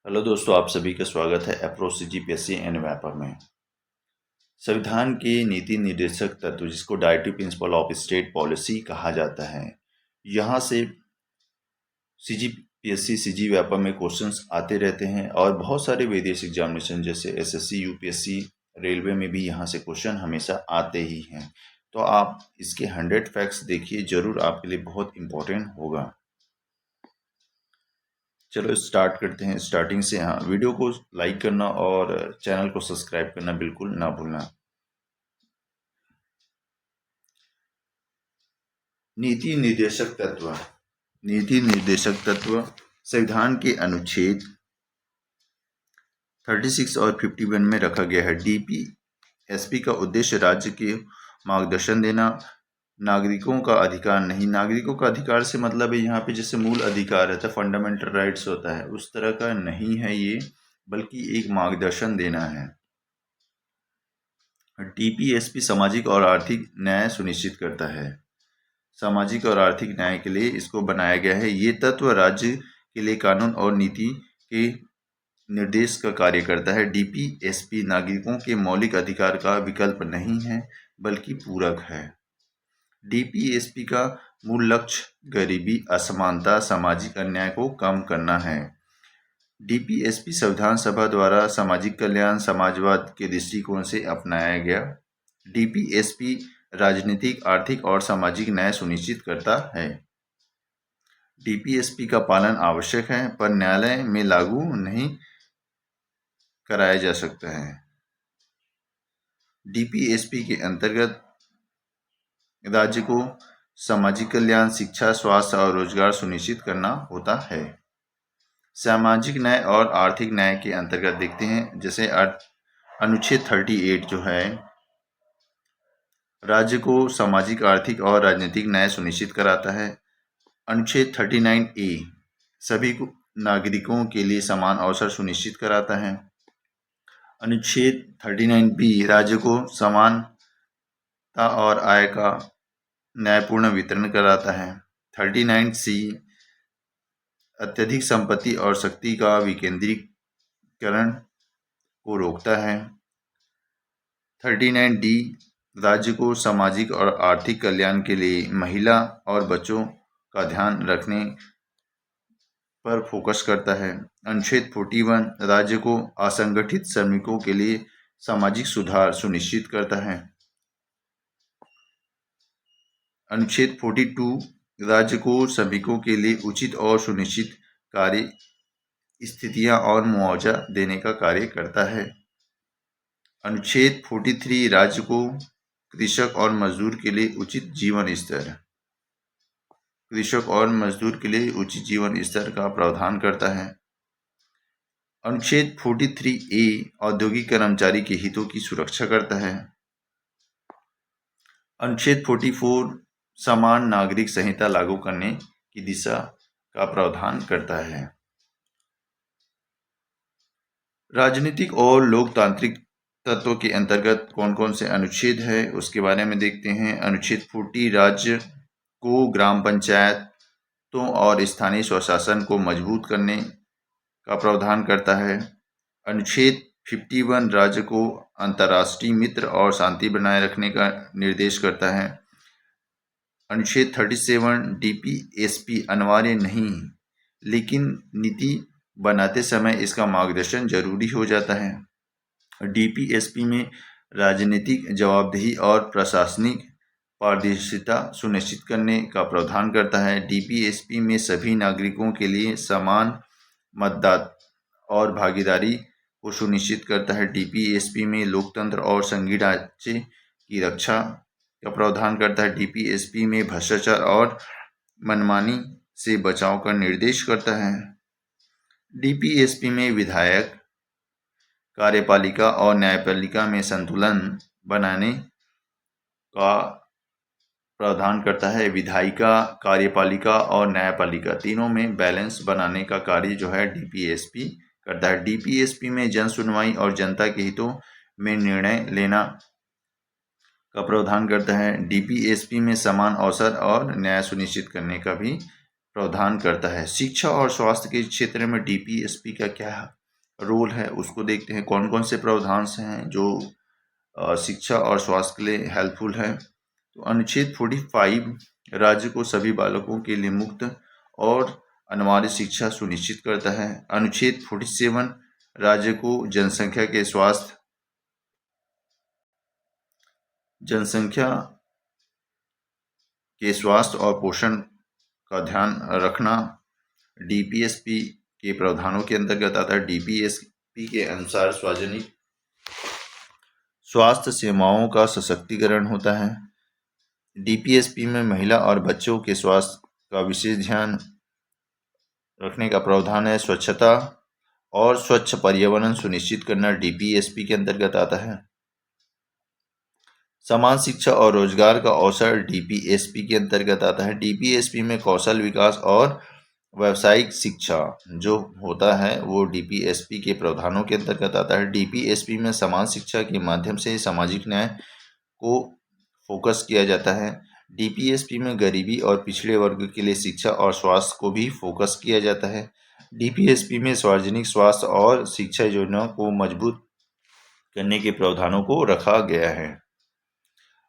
Hello दोस्तों, आप सभी का स्वागत है अप्रोच सीजीपीएससी एंड व्यापक में। संविधान के नीति निर्देशक तत्व, जिसको directive principle of state policy कहा जाता है, यहाँ से सीजीपीएससी सीजी व्यापक में क्वेश्चंस आते रहते हैं और बहुत सारे विदेश एग्जामिनेशन जैसे एसएससी, यूपीएससी, रेलवे में भी यहाँ से क्वेश्चन हमेशा आते ही हैं। तो आप इसके 100 फैक्ट्स देखिए, जरूर आपके लिए बहुत इंपॉर्टेंट होगा। चलो स्टार्ट करते हैं। स्टार्टिंग से हाँ, वीडियो को लाइक करना और चैनल को सब्सक्राइब करना बिल्कुल ना भूलना। नीति निर्देशक तत्व। नीति निर्देशक तत्व संविधान के अनुच्छेद 36 और 51 में रखा गया है। डीपीएसपी का उद्देश्य राज्य के मार्गदर्शन देना, नागरिकों का अधिकार नहीं। नागरिकों का अधिकार से मतलब है यहाँ पे जैसे मूल अधिकार रहता है, फंडामेंटल राइट्स होता है, उस तरह का नहीं है ये, बल्कि एक मार्गदर्शन देना है। डीपीएसपी सामाजिक और आर्थिक न्याय सुनिश्चित करता है। सामाजिक और आर्थिक न्याय के लिए इसको बनाया गया है। ये तत्व राज्य के लिए कानून और नीति के निर्देश का कार्य करता है। डीपीएसपी नागरिकों के मौलिक अधिकार का विकल्प नहीं है, बल्कि पूरक है। डीपीएसपी का मूल लक्ष्य गरीबी, असमानता, सामाजिक अन्याय को कम करना है। डीपीएसपी संविधान सभा द्वारा सामाजिक कल्याण समाजवाद के दृष्टिकोण से अपनाया गया। डीपीएसपी राजनीतिक, आर्थिक और सामाजिक न्याय सुनिश्चित करता है। डीपीएसपी का पालन आवश्यक है, पर न्यायालय में लागू नहीं कराया जा सकता है। डीपीएसपी के अंतर्गत राज्य को सामाजिक कल्याण, शिक्षा, स्वास्थ्य और रोजगार सुनिश्चित करना होता है। सामाजिक न्याय और आर्थिक न्याय के अंतर्गत देखते हैं, जैसे अनुच्छेद 38 जो है, राज्य को सामाजिक, आर्थिक और राजनीतिक न्याय सुनिश्चित कराता है। अनुच्छेद 39A सभी नागरिकों के लिए समान अवसर सुनिश्चित कराता है। अनुच्छेद 39B राज्य को समानता और आय का न्यायपूर्ण वितरण कराता है। 39C अत्यधिक संपत्ति और शक्ति का विकेंद्रीकरण को रोकता है। 39D राज्य को सामाजिक और आर्थिक कल्याण के लिए महिला और बच्चों का ध्यान रखने पर फोकस करता है। अनुच्छेद 41 राज्य को असंगठित श्रमिकों के लिए सामाजिक सुधार सुनिश्चित करता है। अनुच्छेद 42 राज्य को श्रमिकों के लिए उचित और सुनिश्चित कार्य स्थितियां और मुआवजा देने का कार्य करता है। अनुच्छेद 43 राज्य को कृषक और मजदूर के लिए उचित जीवन स्तर का प्रावधान करता है। अनुच्छेद 43A औद्योगिक कर्मचारी के हितों की सुरक्षा करता है। अनुच्छेद 44 समान नागरिक संहिता लागू करने की दिशा का प्रावधान करता है। राजनीतिक और लोकतांत्रिक तत्व के अंतर्गत कौन कौन से अनुच्छेद है, उसके बारे में देखते हैं। अनुच्छेद 40 राज्य को ग्राम पंचायतों और स्थानीय स्वशासन को मजबूत करने का प्रावधान करता है। अनुच्छेद 51 राज्य को अंतर्राष्ट्रीय मित्र और शांति बनाए रखने का निर्देश करता है। अनुच्छेद 37 डीपीएसपी अनिवार्य नहीं, लेकिन नीति बनाते समय इसका मार्गदर्शन जरूरी हो जाता है। डीपीएसपी में राजनीतिक जवाबदेही और प्रशासनिक पारदर्शिता सुनिश्चित करने का प्रावधान करता है। डीपीएसपी में सभी नागरिकों के लिए समान मतदान और भागीदारी को सुनिश्चित करता है। डीपीएसपी में लोकतंत्र और संघीय ढांचे की रक्षा का प्रावधान करता है। डीपीएसपी में भ्रष्टाचार और मनमानी से बचाव का निर्देश करता है। डीपीएसपी में विधायक, कार्यपालिका और न्यायपालिका में संतुलन बनाने का प्रावधान करता है। विधायिका, कार्यपालिका और न्यायपालिका तीनों में बैलेंस बनाने का कार्य जो है डीपीएसपी करता है। डीपीएसपी में जन सुनवाई और जनता के हितों में निर्णय लेना का प्रावधान करता है। डीपीएसपी में समान अवसर और न्याय सुनिश्चित करने का भी प्रावधान करता है। शिक्षा और स्वास्थ्य के क्षेत्र में डीपीएसपी का क्या रोल है, उसको देखते हैं। कौन कौन से प्रावधान हैं जो शिक्षा और स्वास्थ्य के लिए हेल्पफुल है। तो अनुच्छेद 45 राज्य को सभी बालकों के लिए मुफ्त और अनिवार्य शिक्षा सुनिश्चित करता है। अनुच्छेद 47 राज्य को जनसंख्या के स्वास्थ्य और पोषण का ध्यान रखना डीपीएसपी के प्रावधानों के अंतर्गत आता है। डीपीएसपी के अनुसार सार्वजनिक स्वास्थ्य सेवाओं का सशक्तिकरण होता है। डीपीएसपी में महिला और बच्चों के स्वास्थ्य का विशेष ध्यान रखने का प्रावधान है। स्वच्छता और स्वच्छ पर्यावरण सुनिश्चित करना डीपीएसपी के अंतर्गत आता है। समान शिक्षा और रोजगार का अवसर डीपीएसपी के अंतर्गत आता है। डीपीएसपी में कौशल विकास और व्यावसायिक शिक्षा जो होता है वो डीपीएसपी के प्रावधानों के अंतर्गत आता है। डीपीएसपी में समान शिक्षा के माध्यम से सामाजिक न्याय को फोकस किया जाता है। डीपीएसपी में गरीबी और पिछड़े वर्ग के लिए शिक्षा और स्वास्थ्य को भी फोकस किया जाता है। डीपीएसपी में सार्वजनिक स्वास्थ्य और शिक्षा योजनाओं को मजबूत करने के प्रावधानों को रखा गया है।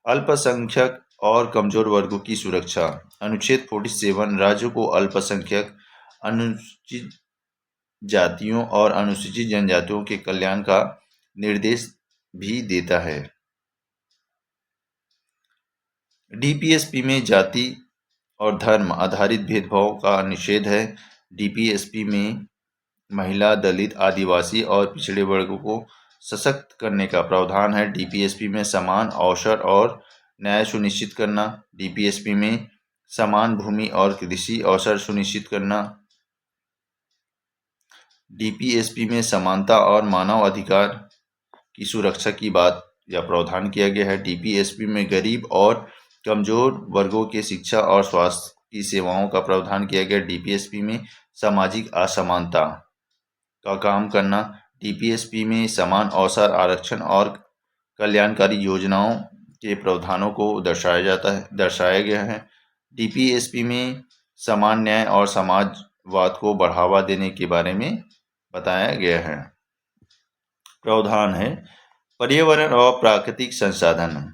अल्पसंख्यक और कमजोर वर्गों की सुरक्षा अनुच्छेद 47 राज्यों को अल्पसंख्यक, अनुसूचित जातियों और अनुसूचित जनजातियों के कल्याण का निर्देश भी देता है। डीपीएसपी में जाति और धर्म आधारित भेदभाव का निषेध है। डीपीएसपी में महिला, दलित, आदिवासी और पिछड़े वर्गों को सशक्त करने का प्रावधान है। डीपीएसपी में समान अवसर और न्याय सुनिश्चित करना। डीपीएसपी में समान भूमि और कृषि अवसर सुनिश्चित करना। डीपीएसपी में समानता और मानव अधिकार की सुरक्षा की बात या प्रावधान किया गया है। डीपीएसपी में गरीब और कमजोर वर्गों के शिक्षा और स्वास्थ्य की सेवाओं का प्रावधान किया गया। डीपीएसपी में सामाजिक असमानता का काम करना। डीपीएसपी में समान अवसर, आरक्षण और कल्याणकारी योजनाओं के प्रावधानों को दर्शाया गया है। डीपीएसपी में समान न्याय और समाजवाद को बढ़ावा देने के बारे में बताया गया है। प्रावधान है पर्यावरण और प्राकृतिक संसाधन।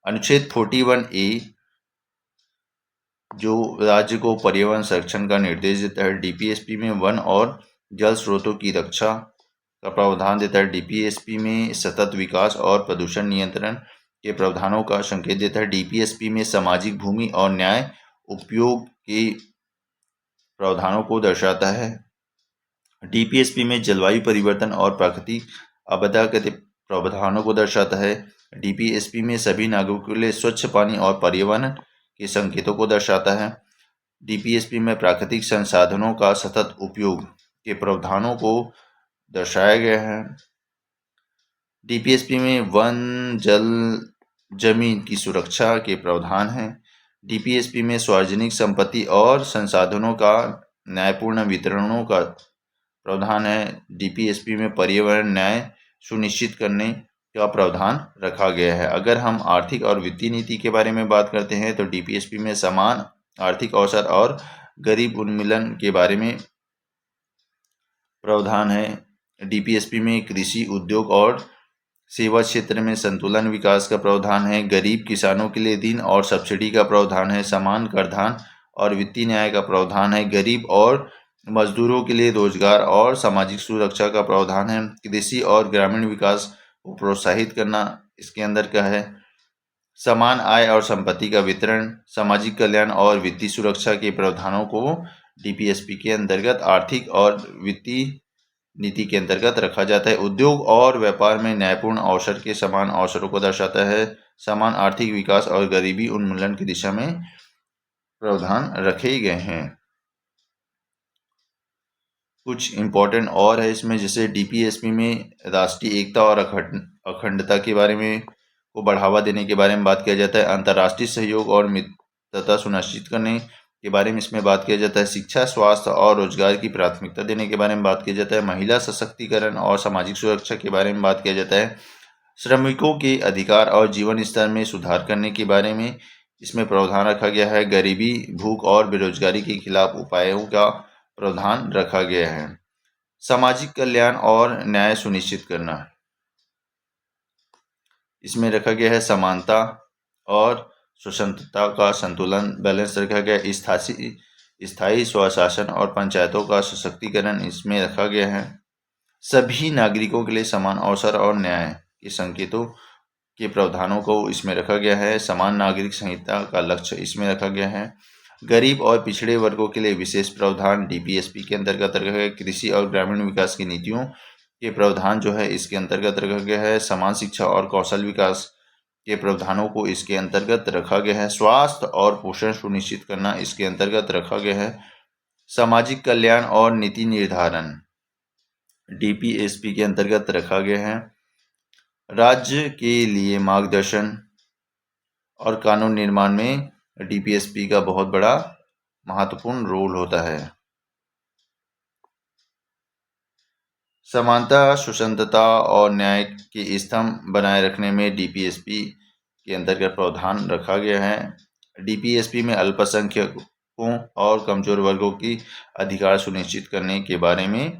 अनुच्छेद 41A जो राज्य को पर्यावरण संरक्षण का निर्देश देता है। डीपीएसपी में वन और जल स्रोतों की रक्षा का प्रावधान देता है। डीपीएसपी में सतत विकास और प्रदूषण नियंत्रण के प्रावधानों का संकेत देता है। डीपीएसपी में सामाजिक, भूमि और न्याय उपयोग के प्रावधानों को दर्शाता है। डीपीएसपी में जलवायु परिवर्तन और प्राकृतिक आपदा के प्रावधानों को दर्शाता है। डीपीएसपी में सभी नागरिकों के लिए स्वच्छ पानी और पर्यावरण के संकेतों को दर्शाता है। डीपीएसपी में प्राकृतिक संसाधनों का सतत उपयोग के प्रावधानों को दर्शाया गया है। डीपीएसपी में वन, जल, जमीन की सुरक्षा के प्रावधान हैं। डीपीएसपी में सार्वजनिक संपत्ति और संसाधनों का न्यायपूर्ण वितरणों का प्रावधान है। डीपीएसपी में पर्यावरण न्याय सुनिश्चित करने का प्रावधान रखा गया है। अगर हम आर्थिक और वित्तीय नीति के बारे में बात करते हैं तो डीपीएसपी में समान आर्थिक अवसर और गरीब उन्मूलन के बारे में प्रावधान है। डीपीएसपी में कृषि, उद्योग और सेवा क्षेत्र में संतुलन विकास का प्रावधान है। गरीब किसानों के लिए ऋण और सब्सिडी का प्रावधान है। समान कराधान और वित्तीय न्याय का प्रावधान है। गरीब और मजदूरों के लिए रोजगार और सामाजिक सुरक्षा का प्रावधान है। कृषि और ग्रामीण विकास को प्रोत्साहित करना इसके अंदर का है। समान आय और संपत्ति का वितरण, सामाजिक कल्याण और वित्तीय सुरक्षा के प्रावधानों को डीपीएसपी के अंतर्गत आर्थिक और वित्तीय नीति के अंतर्गत रखा जाता है। उद्योग और व्यापार में न्यायपूर्ण अवसर के समान अवसरों को दर्शाता है। समान आर्थिक विकास और गरीबी उन्मूलन की दिशा में प्रावधान रखे गए हैं। कुछ इम्पोर्टेंट और है इसमें, जैसे डीपीएसपी में राष्ट्रीय एकता और अखंडता के बारे में को बढ़ावा देने के बारे में बात किया जाता है। अंतर्राष्ट्रीय सहयोग और मित्रता सुनिश्चित करने के बारे में इसमें बात किया जाता है। शिक्षा, स्वास्थ्य और रोजगार की प्राथमिकता देने के बारे में बात किया जाता है। महिला सशक्तिकरण और सामाजिक सुरक्षा के बारे में बात किया जाता है। श्रमिकों के अधिकार और जीवन स्तर में सुधार करने के बारे में इसमें प्रावधान रखा गया है। गरीबी, भूख और बेरोजगारी के खिलाफ उपायों का प्रावधान रखा गया है। सामाजिक कल्याण और न्याय सुनिश्चित करना, इसमें रखा गया है। समानता और स्वतंत्रता का संतुलन बैलेंस रखा गया है। स्थायी स्वशासन और पंचायतों का सशक्तिकरण इसमें रखा गया है। सभी नागरिकों के लिए समान अवसर और न्याय के संकेतों के प्रावधानों को इसमें रखा गया है। समान नागरिक संहिता का लक्ष्य इसमें रखा गया है। गरीब और पिछड़े वर्गों के लिए विशेष प्रावधान डीपीएसपी के अंतर्गत रखा गया है। कृषि और ग्रामीण विकास की नीतियों के प्रावधान जो है इसके अंतर्गत रखा गया है। समान शिक्षा और कौशल विकास के प्रावधानों को इसके अंतर्गत रखा गया है। स्वास्थ्य और पोषण सुनिश्चित करना इसके अंतर्गत रखा गया है। सामाजिक कल्याण और नीति निर्धारण डीपीएसपी के अंतर्गत रखा गया है। राज्य के लिए मार्गदर्शन और कानून निर्माण में डीपीएसपी का बहुत बड़ा महत्वपूर्ण रोल होता है। समानता, स्वतंत्रता और न्याय के स्तंभ बनाए रखने में डीपीएसपी के अंतर्गत प्रावधान रखा गया है। डीपीएसपी में अल्पसंख्यकों और कमजोर वर्गों की अधिकार सुनिश्चित करने के बारे में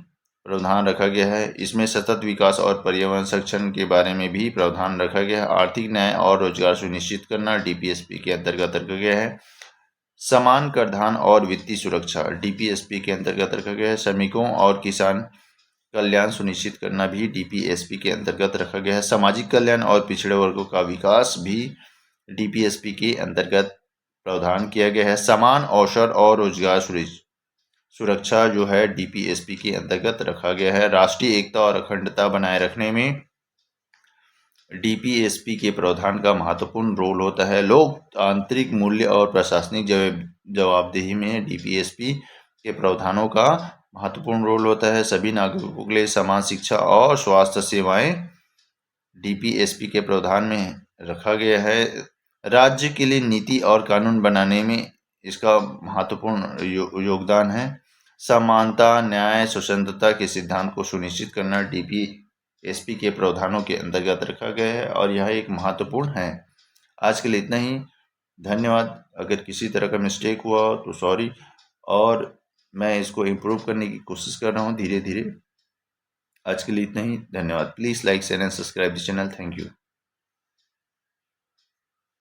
प्रावधान रखा गया है। इसमें सतत विकास और पर्यावरण संरक्षण के बारे में भी प्रावधान रखा गया है। आर्थिक न्याय और रोजगार सुनिश्चित करना डीपीएसपी के अंतर्गत रखा गया है। समान कराधान और वित्तीय सुरक्षा डीपीएसपी के अंतर्गत रखा गया है। श्रमिकों और किसान कल्याण सुनिश्चित करना भी डीपीएसपी के अंतर्गत रखा गया है। सामाजिक कल्याण और पिछड़े वर्गों का विकास भी डीपीएसपी के अंतर्गत प्रावधान किया गया है। समान अवसर और रोजगार सुरक्षा जो है डीपीएसपी के अंतर्गत रखा गया है। राष्ट्रीय एकता और अखंडता बनाए रखने में डीपीएसपी के प्रावधान का महत्वपूर्ण रोल होता है। लोकतांत्रिक मूल्य और प्रशासनिक जवाबदेही में डीपीएसपी के प्रावधानों का महत्वपूर्ण रोल होता है। सभी नागरिकों के लिए समान शिक्षा और स्वास्थ्य सेवाएं डीपीएसपी के प्रावधान में रखा गया है। राज्य के लिए नीति और कानून बनाने में इसका महत्वपूर्ण योगदान है। समानता, न्याय, स्वतंत्रता के सिद्धांत को सुनिश्चित करना डीपीएसपी के प्रावधानों के अंतर्गत रखा गया है और यह एक महत्वपूर्ण है। आज के लिए इतना ही। धन्यवाद। अगर किसी तरह का मिस्टेक हुआ हो तो सॉरी, और मैं इसको इम्प्रूव करने की कोशिश कर रहा हूँ धीरे धीरे। आज के लिए इतना ही। धन्यवाद। Please like, share and subscribe this channel. Thank you.